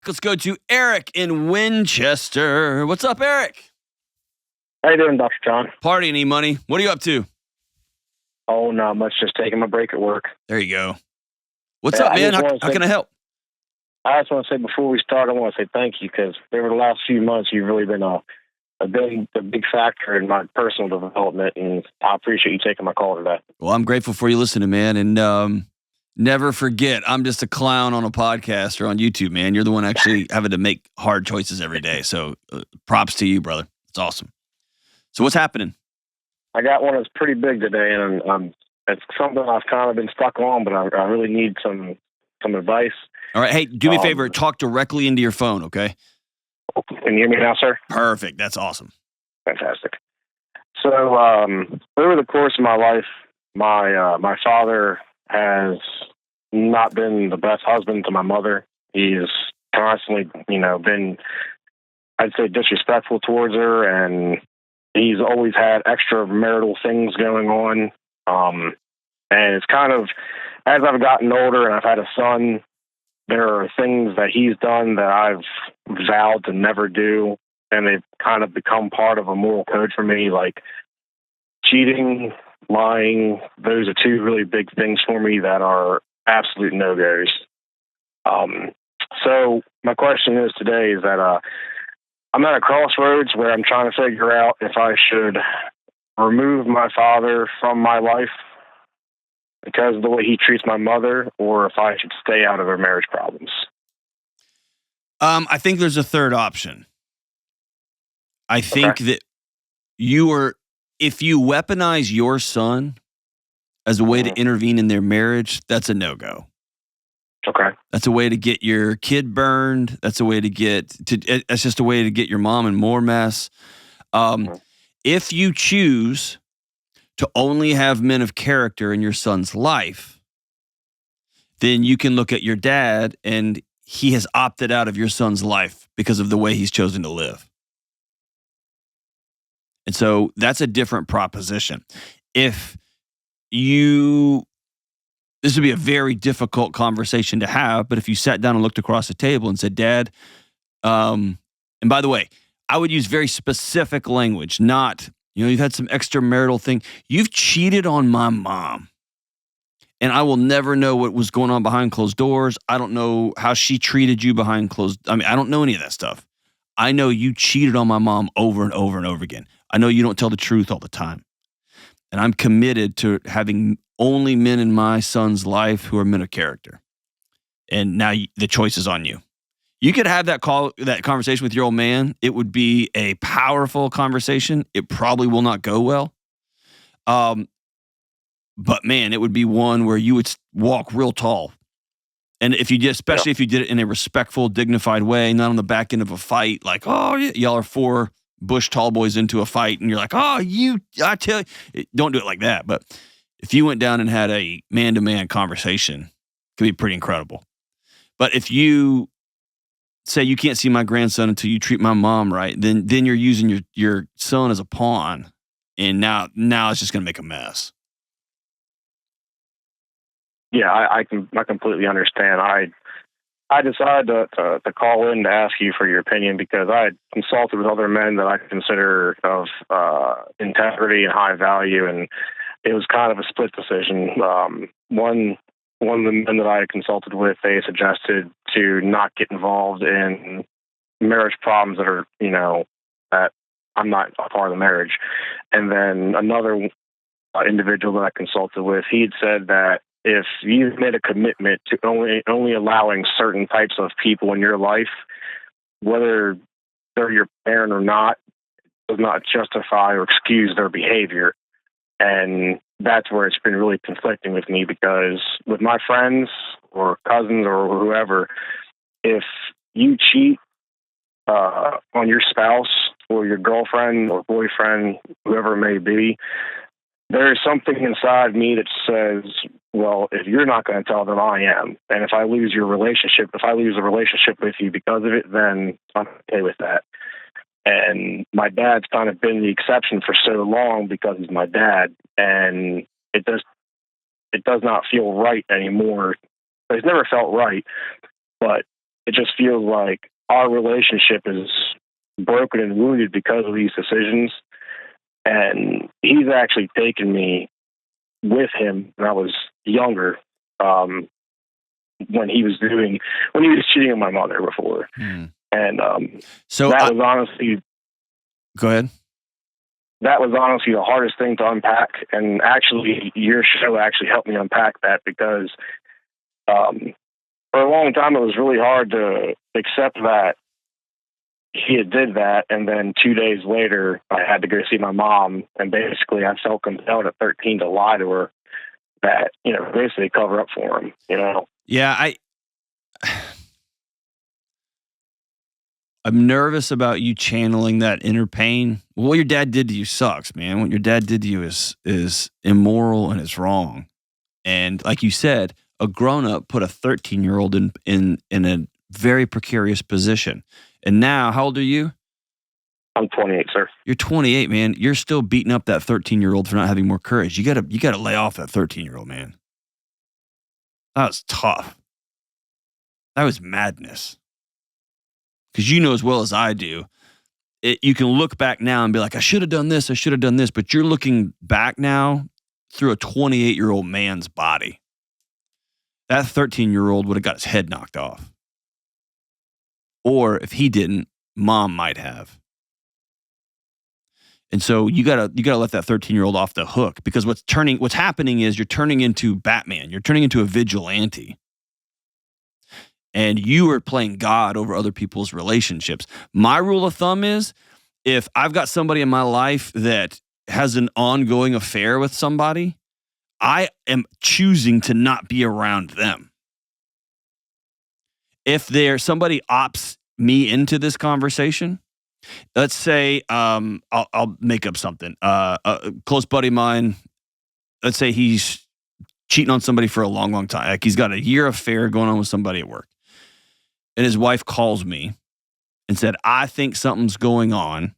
Let's go to Eric in Winchester. What's up, Eric? How you doing, Dr. John? Partying, E-Money. What are you up to? Oh, not much. Just taking my break at work. There you go. What's up, man? How can I help? I just want to say before we start, I want to say thank you because over the last few months, you've really been a big factor in my personal development, and I appreciate you taking my call today. Well, I'm grateful for you listening, man, and never forget, I'm just a clown on a podcast or on YouTube, man. You're the one actually having to make hard choices every day, so props to you, brother. It's awesome. So what's happening? I got one that's pretty big today, and it's something I've kind of been stuck on, but I really need some advice. All right, hey, do me a favor. Talk directly into your phone, okay? Can you hear me now, sir? Perfect. That's awesome. Fantastic. So over the course of my life, my father has not been the best husband to my mother. He's constantly, been, I'd say, disrespectful towards her, and he's always had extramarital things going on. And it's kind of, as I've gotten older and I've had a son, there are things that he's done that I've vowed to never do, and they've kind of become part of a moral code for me, like cheating, lying. Those are two really big things for me that are absolute no-goes. So my question is today is that I'm at a crossroads where I'm trying to figure out if I should remove my father from my life because of the way he treats my mother, or if I should stay out of their marriage problems. I think there's a third option. I think that if you weaponize your son as a way to intervene in their marriage, that's a no-go. Okay. That's a way to get your kid burned. That's a way that's just a way to get your mom in more mess. If you choose to only have men of character in your son's life, then you can look at your dad and he has opted out of your son's life because of the way he's chosen to live. And so that's a different proposition. This would be a very difficult conversation to have, but if you sat down and looked across the table and said, Dad, and by the way, I would use very specific language, not, you've had some extramarital thing. You've cheated on my mom, and I will never know what was going on behind closed doors. I don't know how she treated you behind closed. I don't know any of that stuff. I know you cheated on my mom over and over and over again. I know you don't tell the truth all the time. And I'm committed to having only men in my son's life who are men of character. And now the choice is on you. You could have that conversation with your old man. It would be a powerful conversation. It probably will not go well. But man, it would be one where you would walk real tall. And if you did, especially if you did it in a respectful, dignified way, not on the back end of a fight, like, oh, y'all are four Bush tall boys into a fight, and you're like, oh, I tell you, don't do it like that. But if you went down and had a man-to-man conversation, it could be pretty incredible. But if you say you can't see my grandson until you treat my mom right, then you're using your son as a pawn, and now it's just going to make a mess. Yeah, I completely understand. I decided to call in to ask you for your opinion because I had consulted with other men that I consider of integrity and high value, and it was kind of a split decision. One of the men that I had consulted with, they suggested to not get involved in marriage problems that are, that I'm not a part of the marriage. And then another individual that I consulted with, he had said that if you've made a commitment to only allowing certain types of people in your life, whether they're your parent or not, does not justify or excuse their behavior. And that's where it's been really conflicting with me, because with my friends or cousins or whoever, if you cheat on your spouse or your girlfriend or boyfriend, whoever it may be, there is something inside me that says, well, if you're not going to tell them, I am. And if I lose the relationship with you because of it, then I'm okay with that. And my dad's kind of been the exception for so long because he's my dad. And it does not feel right anymore. It's never felt right, but it just feels like our relationship is broken and wounded because of these decisions. And he's actually taken me with him when I was younger, when he was cheating on my mother before. And so that was honestly, go ahead. That was honestly the hardest thing to unpack. And actually, your show actually helped me unpack that, because for a long time, it was really hard to accept that he had did that. And then 2 days later, I had to go see my mom. And basically, I felt compelled at 13 to lie to her, that, basically cover up for him, Yeah, I'm nervous about you channeling that inner pain. Well, what your dad did to you sucks, man. What your dad did to you is immoral and it's wrong. And like you said, a grown-up put a 13-year-old in a very precarious position. And now, how old are you? I'm 28, sir. You're 28, man. You're still beating up that 13-year-old for not having more courage. You gotta lay off that 13-year-old, man. That was tough. That was madness. Because you know as well as I do, you can look back now and be like, I should have done this, but you're looking back now through a 28-year-old man's body. That 13-year-old would have got his head knocked off. Or if he didn't, mom might have. And so you gotta let that 13-year-old off the hook, because what's happening is you're turning into Batman. You're turning into a vigilante. And you are playing God over other people's relationships. My rule of thumb is, if I've got somebody in my life that has an ongoing affair with somebody, I am choosing to not be around them. If somebody opts me into this conversation, let's say I'll make up something. A close buddy of mine, let's say he's cheating on somebody for a long, long time. Like he's got a year affair going on with somebody at work. And his wife calls me and said, I think something's going on.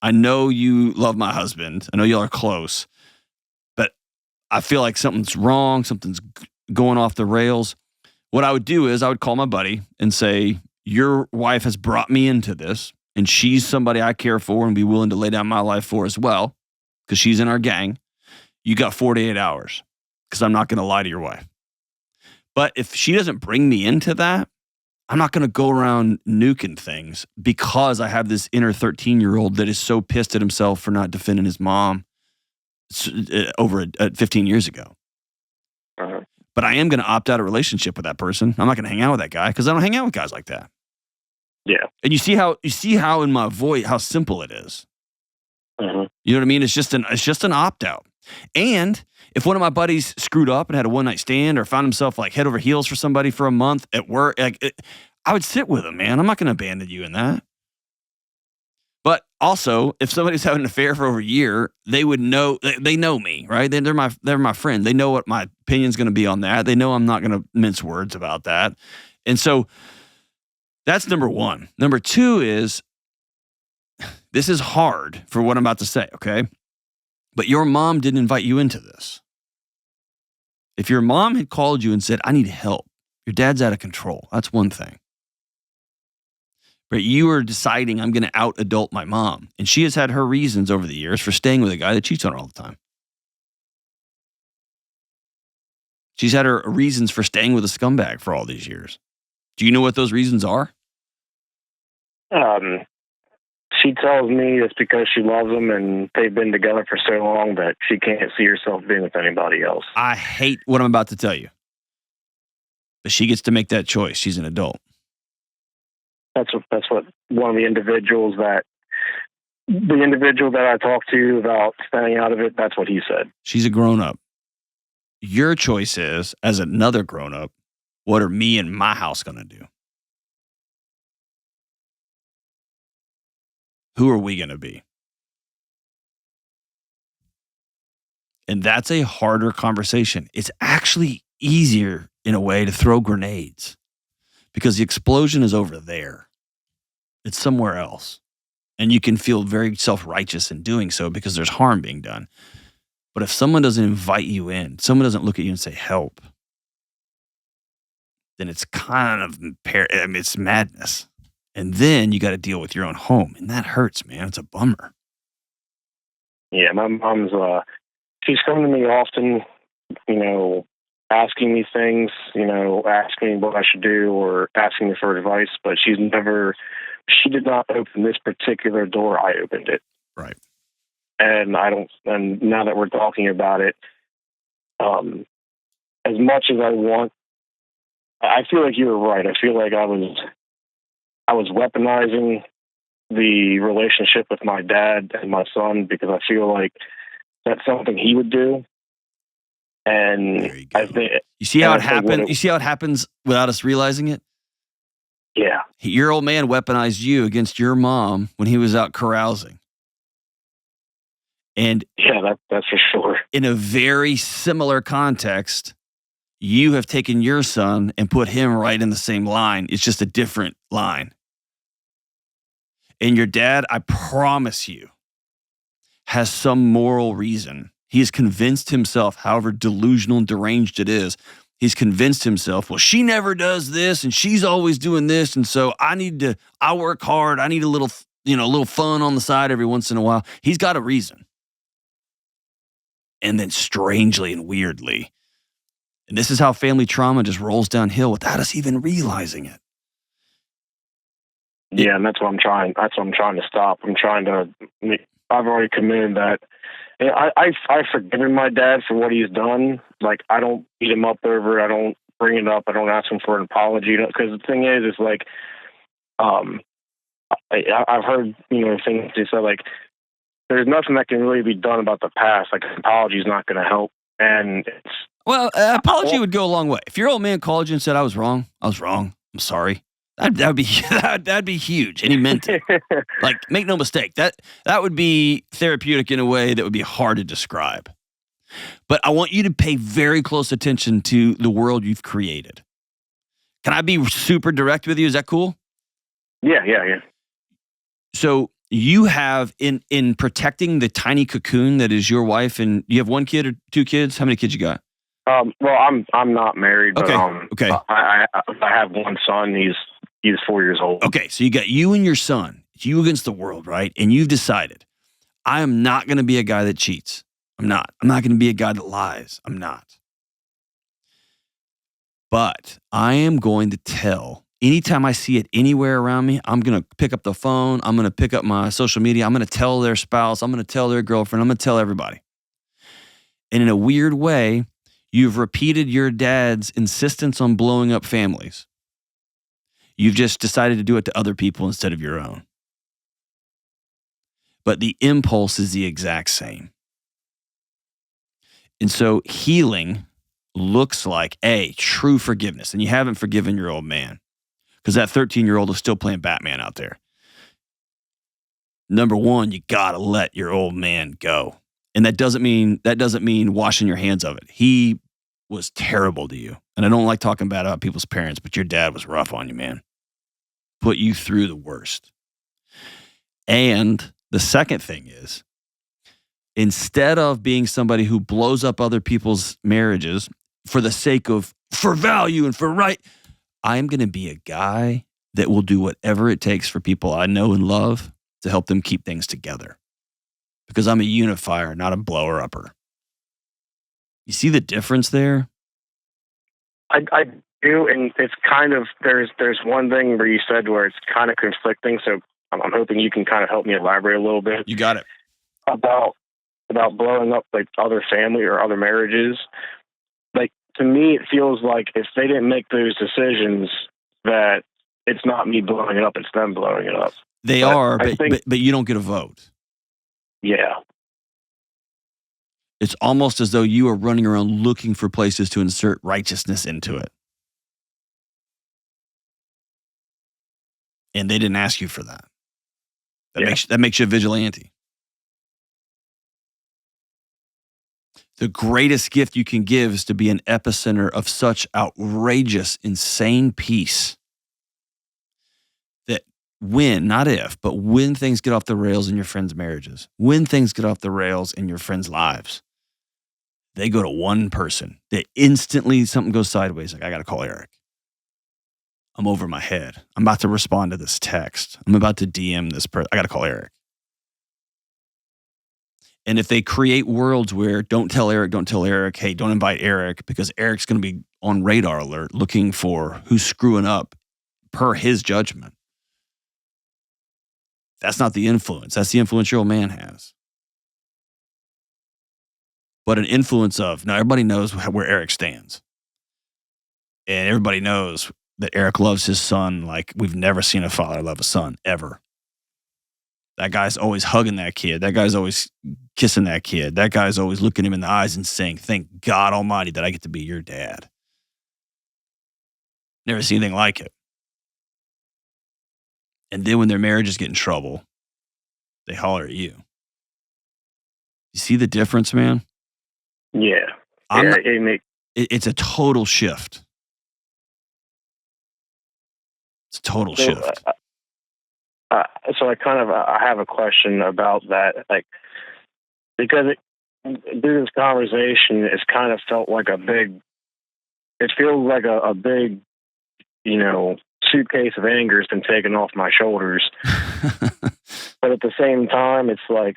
I know you love my husband. I know y'all are close, but I feel like something's wrong. Something's going off the rails. What I would do is I would call my buddy and say, your wife has brought me into this, and she's somebody I care for and be willing to lay down my life for as well, because she's in our gang. You got 48 hours, because I'm not going to lie to your wife. But if she doesn't bring me into that, I'm not going to go around nuking things, because I have this inner 13-year-old that is so pissed at himself for not defending his mom over 15 years ago. Uh-huh. But I am going to opt out of a relationship with that person. I'm not going to hang out with that guy, because I don't hang out with guys like that. Yeah. And you see how in my voice, how simple it is. Uh-huh. You know what I mean? It's just an opt out. And if one of my buddies screwed up and had a one night stand, or found himself like head over heels for somebody for a month at work, I would sit with him, man. I'm not going to abandon you in that. But also, if somebody's having an affair for over a year, they would know. They know me, right? They're my friend. They know what my opinion's going to be on that. They know I'm not going to mince words about that. And so that's number one. Number two is, this is hard for what I'm about to say, okay? But your mom didn't invite you into this. If your mom had called you and said, I need help, your dad's out of control, that's one thing. But you are deciding, I'm going to out-adult my mom. And she has had her reasons over the years for staying with a guy that cheats on her all the time. She's had her reasons for staying with a scumbag for all these years. Do you know what those reasons are? She tells me it's because she loves him and they've been together for so long that she can't see herself being with anybody else. I hate what I'm about to tell you. But she gets to make that choice. She's an adult. That's what one of the individual that I talked to about staying out of it, that's what he said. She's a grown-up. Your choice is, as another grown-up, what are me and my house going to do? Who are we going to be? And that's a harder conversation. It's actually easier in a way to throw grenades, because the explosion is over there. It's somewhere else. And you can feel very self-righteous in doing so because there's harm being done. But if someone doesn't invite you in, someone doesn't look at you and say, help, then it's kind of it's madness. And then you got to deal with your own home, and that hurts, man. It's a bummer. Yeah, my mom's she's coming to me often, asking me things, asking me what I should do or asking me for advice, but she did not open this particular door. I opened it. Right. And now that we're talking about it, as much as I feel like you were right. I feel like I was weaponizing the relationship with my dad and my son because I feel like that's something he would do. And there you go. You see how it happens? You see how it happens without us realizing it? Yeah. Your old man weaponized you against your mom when he was out carousing. And yeah, that's for sure. In a very similar context, you have taken your son and put him right in the same line. It's just a different line. And your dad, I promise you, has some moral reason. He has convinced himself, however delusional and deranged it is, he's convinced himself, well, she never does this and she's always doing this. And so I work hard. I need a little fun on the side every once in a while. He's got a reason. And then strangely and weirdly, and this is how family trauma just rolls downhill without us even realizing it. Yeah, and that's what I'm trying to stop. I've already committed that. I've forgiven my dad for what he's done. Like, I don't beat him up over it. I don't bring it up. I don't ask him for an apology. Because the thing is like, I've heard, things they say, like, there's nothing that can really be done about the past. Like, an apology is not going to help. And an apology would go a long way. If your old man called you and said, I was wrong, I'm sorry. That'd be huge. And he meant it. Like, make no mistake, that would be therapeutic in a way that would be hard to describe. But I want you to pay very close attention to the world you've created. Can I be super direct with you? Is that cool? Yeah. So you have, in protecting the tiny cocoon that is your wife, and you have one kid or two kids? How many kids you got? Well, I'm not married, but okay. I have one son. He's 4 years old. Okay, so you got you and your son. It's you against the world, right? And you've decided, I am not going to be a guy that cheats. I'm not. I'm not going to be a guy that lies. I'm not. But I am going to tell, anytime I see it anywhere around me, I'm going to pick up the phone. I'm going to pick up my social media. I'm going to tell their spouse. I'm going to tell their girlfriend. I'm going to tell everybody. And in a weird way, you've repeated your dad's insistence on blowing up families. You've just decided to do it to other people instead of your own. But the impulse is the exact same. And so healing looks like, true forgiveness. And you haven't forgiven your old man because that 13-year-old is still playing Batman out there. Number one, you got to let your old man go. And that doesn't mean washing your hands of it. He was terrible to you. And I don't like talking bad about people's parents, but your dad was rough on you, man. Put you through the worst. And the second thing is, instead of being somebody who blows up other people's marriages for the sake of, for value and for right, I'm going to be a guy that will do whatever it takes for people I know and love to help them keep things together. Because I'm a unifier, not a blower-upper. You see the difference there? I do, and it's kind of, there's one thing where you said where it's kind of conflicting, so I'm hoping you can kind of help me elaborate a little bit. You got it. About blowing up like other family or other marriages. Like, to me, it feels like if they didn't make those decisions, that it's not me blowing it up, it's them blowing it up. But you don't get a vote. Yeah. It's almost as though you are running around looking for places to insert righteousness into it. And they didn't ask you for that. That makes you a vigilante. The greatest gift you can give is to be an epicenter of such outrageous, insane peace that not if, but when things get off the rails in your friends' marriages, when things get off the rails in your friends' lives, they go to one person that instantly something goes sideways. Like, I got to call Eric. I'm over my head. I'm about to respond to this text. I'm about to DM this person. I got to call Eric. And if they create worlds where don't tell Eric, hey, don't invite Eric because Eric's going to be on radar alert looking for who's screwing up per his judgment. That's not the influence. That's the influence your old man has. But an influence of, now everybody knows where Eric stands. And everybody knows that Eric loves his son like we've never seen a father love a son, ever. That guy's always hugging that kid. That guy's always kissing that kid. That guy's always looking him in the eyes and saying, thank God Almighty that I get to be your dad. Never seen anything like it. And then when their marriages get in trouble, they holler at you. You see the difference, man? Yeah. It's a total shift. It's a total shift. So I have a question about that, like, because through this conversation, it's kind of felt like it feels like a big, suitcase of anger has been taken off my shoulders. But at the same time, it's like,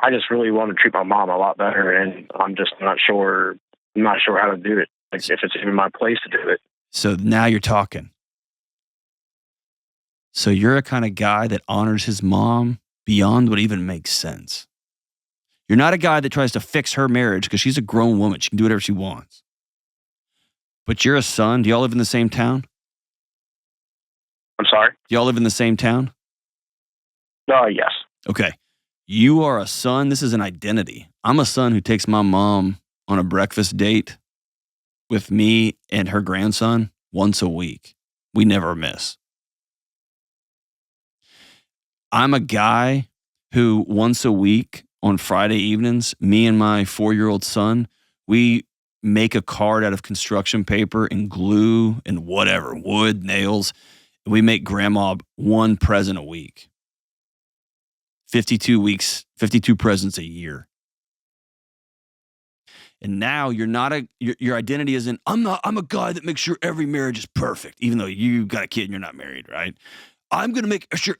I just really want to treat my mom a lot better, and I'm just not sure how to do it. Like, if it's even my place to do it. So now you're talking. So you're a kind of guy that honors his mom beyond what even makes sense. You're not a guy that tries to fix her marriage because she's a grown woman. She can do whatever she wants. But you're a son. Do y'all live in the same town? I'm sorry? Do y'all live in the same town? Yes. Okay. You are a son. This is an identity. I'm a son who takes my mom on a breakfast date with me and her grandson once a week. We never miss. I'm a guy who once a week on Friday evenings, me and my 4-year-old son, we make a card out of construction paper and glue and whatever, wood, nails. And we make grandma one present a week. 52 weeks, 52 presents a year. And now you're not your identity isn't, I'm a guy that makes sure every marriage is perfect, even though you got a kid and you're not married, right? I'm going to make sure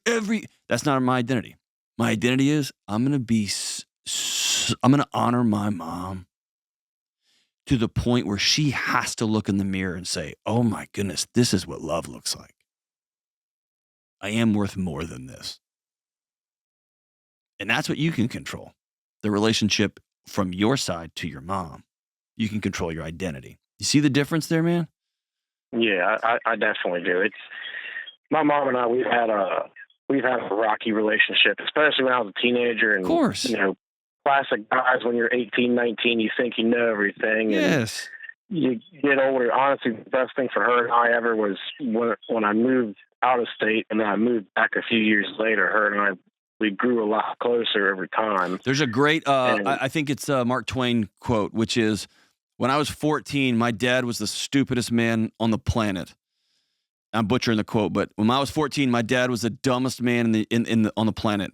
that's not my identity. My identity is I'm going to honor my mom to the point where she has to look in the mirror and say, oh my goodness, this is what love looks like. I am worth more than this. And that's what you can control. The relationship from your side to your mom. You can control your identity. You see the difference there, man? Yeah, I definitely do. It's my mom and I. We've had a rocky relationship, especially when I was a teenager. And, of course, classic guys. When you're 18, 19, you think you know everything. Yes. And you get older. Honestly, the best thing for her and I ever was when I moved out of state, and then I moved back a few years later. Her and I, we grew a lot closer every time. There's a great, I think it's a Mark Twain quote, which is, when I was 14, my dad was the stupidest man on the planet. I'm butchering the quote, but when I was 14, my dad was the dumbest man on the planet.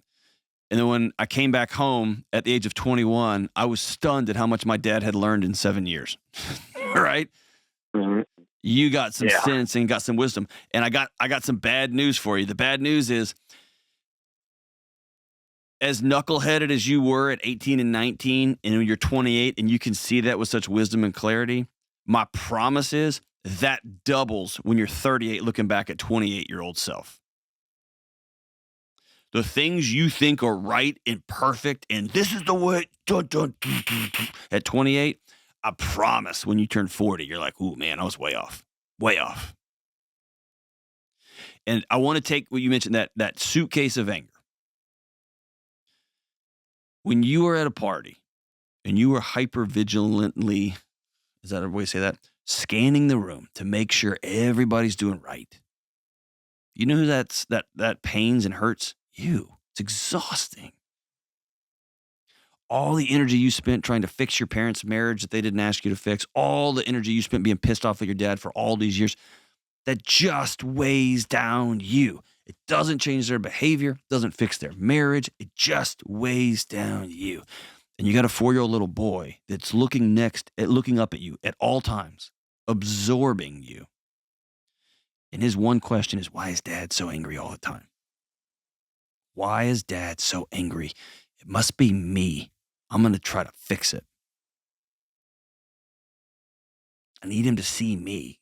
And then when I came back home at the age of 21, I was stunned at how much my dad had learned in 7 years. Right? Mm-hmm. You got some sense and got some wisdom. And I got some bad news for you. The bad news is, as knuckleheaded as you were at 18 and 19, and you're 28, and you can see that with such wisdom and clarity, my promise is that doubles when you're 38 looking back at 28-year-old self. The things you think are right and perfect, and this is the way, at 28, I promise when you turn 40, you're like, ooh, man, I was way off. Way off. And I want to take what you mentioned, that suitcase of anger. When you are at a party and you are hyper-vigilantly, is that a way to say that? Scanning the room to make sure everybody's doing right. You know who that pains and hurts? You. It's exhausting. All the energy you spent trying to fix your parents' marriage that they didn't ask you to fix, all the energy you spent being pissed off at your dad for all these years, that just weighs down you. It doesn't change their behavior, doesn't fix their marriage. It just weighs down you. And you got a 4-year-old little boy that's looking up at you at all times, absorbing you. And his one question is, why is dad so angry all the time? Why is dad so angry? It must be me. I'm going to try to fix it. I need him to see me.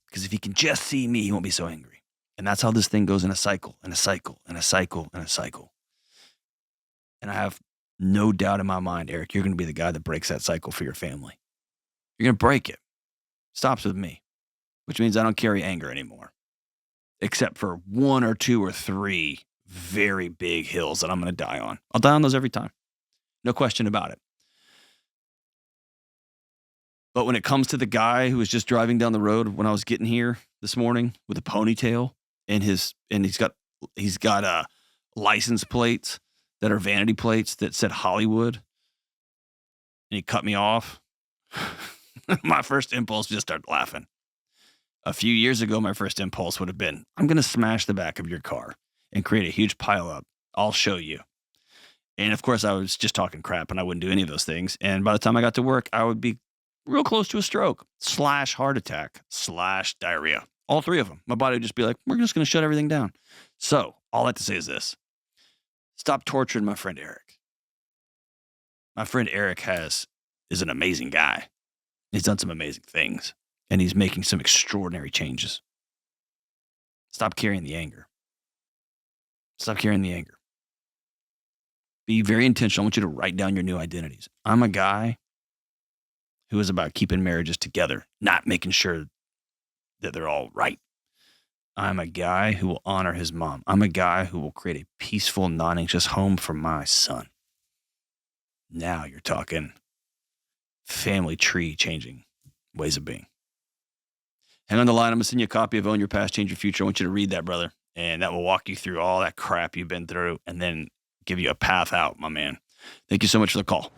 Because if he can just see me, he won't be so angry. And that's how this thing goes in a cycle, and a cycle, and a cycle, and a cycle. And I have no doubt in my mind, Eric, you're going to be the guy that breaks that cycle for your family. You're going to break it. Stops with me, which means I don't carry anger anymore, except for 1 or 2 or 3 very big hills that I'm going to die on. I'll die on those every time. No question about it. But when it comes to the guy who was just driving down the road when I was getting here this morning with a ponytail and he's got license plates that are vanity plates that said Hollywood, and he cut me off, my first impulse was just start laughing. A few years ago, my first impulse would have been, I'm going to smash the back of your car and create a huge pileup. I'll show you. And of course, I was just talking crap and I wouldn't do any of those things. And by the time I got to work, I would be real close to a stroke / heart attack / diarrhea. All 3 of them. My body would just be like, we're just going to shut everything down. So all I have to say is this. Stop torturing my friend Eric. My friend Eric is an amazing guy. He's done some amazing things. And he's making some extraordinary changes. Stop carrying the anger. Stop carrying the anger. Be very intentional. I want you to write down your new identities. I'm a guy who is about keeping marriages together, not making sure that they're all right. I'm a guy who will honor his mom. I'm a guy who will create a peaceful, non-anxious home for my son. Now you're talking family tree changing ways of being. Hang on the line. I'm going to send you a copy of Own Your Past, Change Your Future. I want you to read that, brother. And that will walk you through all that crap you've been through and then give you a path out, my man. Thank you so much for the call.